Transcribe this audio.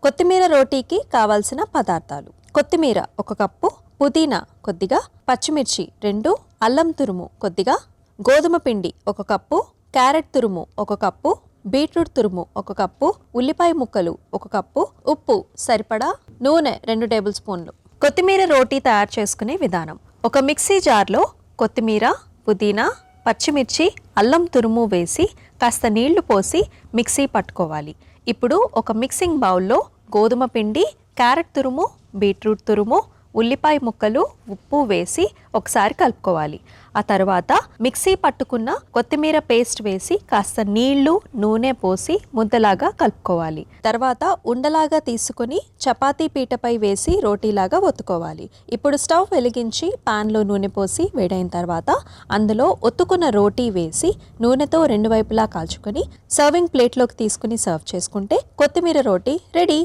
కొత్తిమీర రోటీకి కావాల్సిన పదార్థాలు: కొత్తిమీర 1 కప్పు, పుదీనా కొద్దిగా, పచ్చిమిర్చి 2, అల్లం తురుము కొద్దిగా, గోధుమ పిండి 1 కప్పు, క్యారెట్ తురుము 1 కప్పు, బీట్రూట్ తురుము 1 కప్పు, ఉల్లిపాయ ముక్కలు 1 కప్పు, ఉప్పు సరిపడా, నూనె 2 టేబుల్ స్పూన్లు. కొత్తిమీర రోటీ తయారు చేసుకునే విధానం: ఒక మిక్సీ జార్లో కొత్తిమీర, పుదీనా, పచ్చిమిర్చి, అల్లం తురుము వేసి కాస్త నీళ్లు పోసి మిక్సీ పట్టుకోవాలి. ఇప్పుడు ఒక మిక్సింగ్ బౌల్లో గోధుమ పిండి, క్యారెట్ తురుము, బీట్రూట్ తురుము, ఉల్లిపాయ ముక్కలు, ఉప్పు వేసి ఒకసారి కలుపుకోవాలి. ఆ తర్వాత మిక్సీ పట్టుకున్న కొత్తిమీర పేస్ట్ వేసి కాస్త నీళ్లు, నూనె పోసి ముద్దలాగా కలుపుకోవాలి. తర్వాత ఉండలాగా తీసుకుని చపాతీ పీటపై వేసి రోటీలాగా ఒత్తుకోవాలి. ఇప్పుడు స్టవ్ వెలిగించి పాన్లో నూనె పోసి వేడైన తర్వాత అందులో ఒత్తుకున్న రోటీ వేసి నూనెతో 2 వైపులా కాల్చుకొని సర్వింగ్ ప్లేట్లోకి తీసుకుని సర్వ్ చేసుకుంటే కొత్తిమీర రోటీ రెడీ.